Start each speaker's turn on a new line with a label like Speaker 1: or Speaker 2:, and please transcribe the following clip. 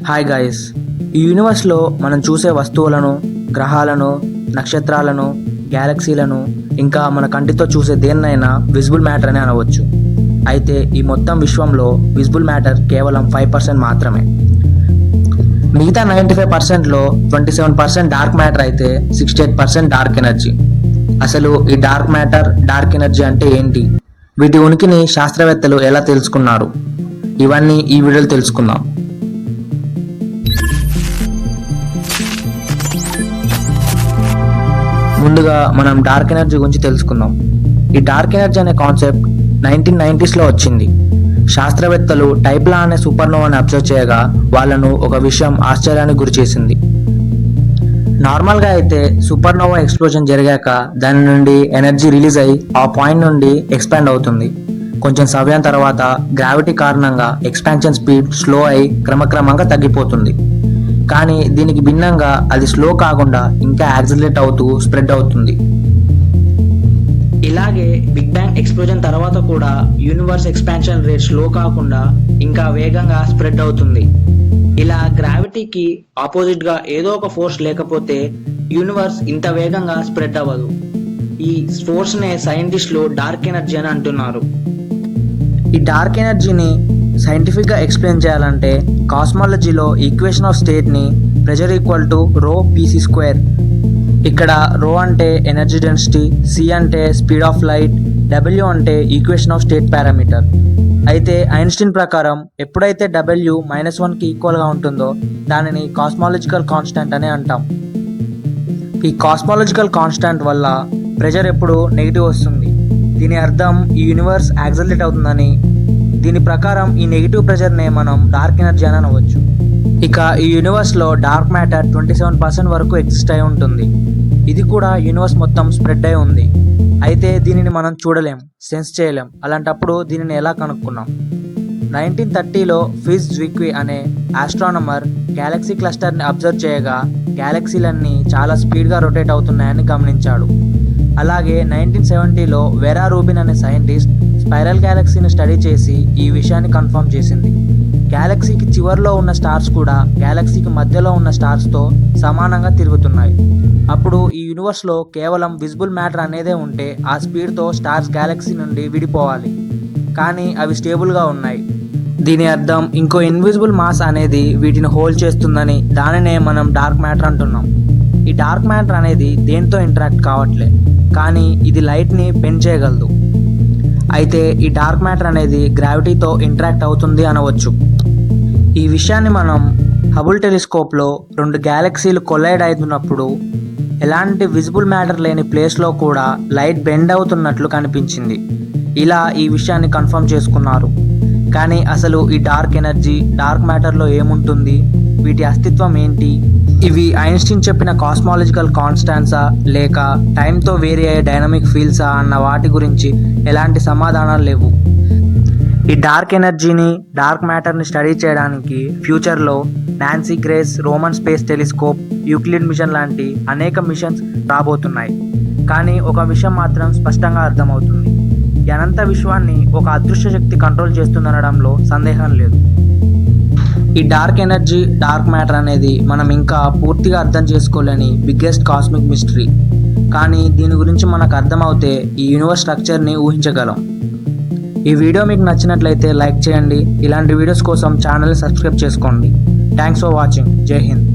Speaker 1: Hi guys, ఈ యూనివర్స్లో మనం చూసే వస్తువులను, గ్రహాలను, నక్షత్రాలను, గ్యాలక్సీలను ఇంకా మన కంటితో చూసే దేన్నైనా విజిబుల్ మ్యాటర్ అని అనవచ్చు. అయితే ఈ మొత్తం విశ్వంలో విజిబుల్ మ్యాటర్ కేవలం 5% మాత్రమే. మిగతా 95%లో 27% డార్క్ మ్యాటర్ అయితే 68% డార్క్ ఎనర్జీ. అసలు ఈ డార్క్ మ్యాటర్, డార్క్ ఎనర్జీ అంటే ఏంటి? వీటి ఉనికిని శాస్త్రవేత్తలు ఎలా తెలుసుకున్నారు? ఇవన్నీ ఈ వీడియోలో తెలుసుకుందాం. ముందుగా మనం డార్క్ ఎనర్జీ గురించి తెలుసుకుందాం. ఈ డార్క్ ఎనర్జీ అనే కాన్సెప్ట్ 1990sలో వచ్చింది. శాస్త్రవేత్తలు టైప్లా అనే సూపర్నోవాని అబ్జర్వ్ చేయగా వాళ్ళను ఒక విషయం ఆశ్చర్యానికి గురి చేసింది. నార్మల్గా అయితే సూపర్నోవా ఎక్స్ప్లోజన్ జరిగాక దాని నుండి ఎనర్జీ రిలీజ్ అయ్యి ఆ పాయింట్ నుండి ఎక్స్పాండ్ అవుతుంది. కొంచెం సమయం తర్వాత గ్రావిటీ కారణంగా ఎక్స్పాన్షన్ స్పీడ్ స్లో అయి క్రమక్రమంగా తగ్గిపోతుంది. కానీ దీనికి భిన్నంగా అది స్లో కాకుండా ఇంకా యాక్సిలరేట్ అవుతూ స్ప్రెడ్ అవుతుంది. ఇలాగే బిగ్ బ్యాంగ్ ఎక్స్ప్లోజన్ తర్వాత కూడా యూనివర్స్ ఎక్స్పాన్షన్ రేట్ స్లో కాకుండా ఇంకా వేగంగా స్ప్రెడ్ అవుతుంది. ఇలా గ్రావిటీకి ఆపోజిట్ గా ఏదో ఒక ఫోర్స్ లేకపోతే యూనివర్స్ ఇంత వేగంగా స్ప్రెడ్ అవ్వదు. ఈ ఫోర్స్ నే సైంటిస్టులు డార్క్ ఎనర్జీ అని అంటున్నారు. ఈ డార్క్ ఎనర్జీని సైంటిఫిక్ గా ఎక్స్ప్లెయిన్ చేయాలంటే కాస్మాలజీలో ఈక్వేషన్ ఆఫ్ స్టేట్ ని ప్రెషర్ ఈక్వల్ టు రో పీసీ స్క్వేర్. ఇక్కడ రో అంటే ఎనర్జీ డెన్సిటీ, సి అంటే స్పీడ్ ఆఫ్ లైట్, డబ్ల్యూ అంటే ఈక్వేషన్ ఆఫ్ స్టేట్ పారామీటర్. అయితే ఐన్స్టీన్ ప్రకారం ఎప్పుడైతే డబ్ల్యూ -1కి ఈక్వల్గా ఉంటుందో దానిని కాస్మాలజికల్ కాన్స్టాంట్ అని అంటాం. ఈ కాస్మాలజికల్ కాన్స్టాంట్ వల్ల ప్రెషర్ ఎప్పుడు నెగిటివ్ వస్తుంది. దీని అర్థం ఈ యూనివర్స్ యాక్సిలరేట్ అవుతుందని. దీని ప్రకారం ఈ నెగిటివ్ ప్రెషర్నే మనం డార్క్ ఎనర్జీ అని అనవచ్చు. ఇక ఈ యూనివర్స్లో డార్క్ మ్యాటర్ 27% వరకు ఎగ్జిస్ట్ అయి ఉంటుంది. ఇది కూడా యూనివర్స్ మొత్తం స్ప్రెడ్ అయి ఉంది. అయితే దీనిని మనం చూడలేం, సెన్స్ చేయలేం. అలాంటప్పుడు దీనిని ఎలా కనుక్కున్నాం? 1930లో ఫిజ్ జ్విక్వి అనే ఆస్ట్రానమర్ గ్యాలక్సీ క్లస్టర్ని అబ్జర్వ్ చేయగా గ్యాలక్సీలన్నీ చాలా స్పీడ్గా రొటేట్ అవుతున్నాయని గమనించాడు. అలాగే 1970లో వెరా రూబిన్ అనే సైంటిస్ట్ స్పైరల్ గ్యాలక్సీని స్టడీ చేసి ఈ విషయాన్ని కన్ఫర్మ్ చేసింది. గ్యాలక్సీకి చివరిలో ఉన్న స్టార్స్ కూడా గ్యాలక్సీకి మధ్యలో ఉన్న స్టార్స్తో సమానంగా తిరుగుతున్నాయి. అప్పుడు ఈ యూనివర్స్లో కేవలం విజిబుల్ మ్యాటర్ అనేదే ఉంటే ఆ స్పీడ్తో స్టార్స్ గ్యాలక్సీ నుండి విడిపోవాలి. కానీ అవి స్టేబుల్గా ఉన్నాయి. దీని అర్థం ఇంకో ఇన్విజిబుల్ మాస్ అనేది వీటిని హోల్డ్ చేస్తుందని. దానినే మనం డార్క్ మ్యాటర్ అంటున్నాం. ఈ డార్క్ మ్యాటర్ అనేది దేంతో ఇంటరాక్ట్ కావట్లే, కానీ ఇది లైట్ని బెండ్ చేయగలదు. అయితే ఈ డార్క్ మ్యాటర్ అనేది గ్రావిటీతో ఇంటరాక్ట్ అవుతుంది అనవచ్చు. ఈ విషయాన్ని మనం హబుల్ టెలిస్కోప్లో 2 గ్యాలక్సీలు కొలైడ్ అవుతున్నప్పుడు ఎలాంటి విజిబుల్ మ్యాటర్ లేని ప్లేస్లో కూడా లైట్ బెండ్ అవుతున్నట్లు కనిపించింది. ఇలా ఈ విషయాన్ని కన్ఫర్మ్ చేసుకున్నారు. కానీ అసలు ఈ డార్క్ ఎనర్జీ, డార్క్ మ్యాటర్లో ఏముంటుంది? వీటి అస్తిత్వం ఏంటి? ఇవి ఐన్స్టీన్ చెప్పిన కాస్మాలజికల్ కాన్స్టాంట్సా లేక టైంతో వేరీ అయ్యే డైనమిక్ ఫీల్డ్సా అన్న వాటి గురించి ఎలాంటి సమాధానాలు లేవు. ఈ డార్క్ ఎనర్జీని, డార్క్ మ్యాటర్ని స్టడీ చేయడానికి ఫ్యూచర్లో Nancy Grace Roman space telescope, Euclid mission లాంటి అనేక మిషన్స్ రాబోతున్నాయి. కానీ ఒక విషయం మాత్రం స్పష్టంగా అర్థమవుతుంది. ఈ అనంత విశ్వాన్ని ఒక అదృశ్య శక్తి కంట్రోల్ చేస్తుందనడంలో సందేహం లేదు. ఈ డార్క్ ఎనర్జీ, డార్క్ మ్యాటర్ అనేది మనం ఇంకా పూర్తిగా అర్థం చేసుకోలేని బిగ్గెస్ట్ కాస్మిక్ మిస్టరీ. కానీ దీని గురించి మనకు అర్థమవుతే ఈ యూనివర్స్ స్ట్రక్చర్ని ఊహించగలం. ఈ వీడియో మీకు నచ్చినట్లయితే లైక్ చేయండి. ఇలాంటి వీడియోస్ కోసం ఛానల్ని సబ్స్క్రైబ్ చేసుకోండి. Thanks for watching. జై హింద్.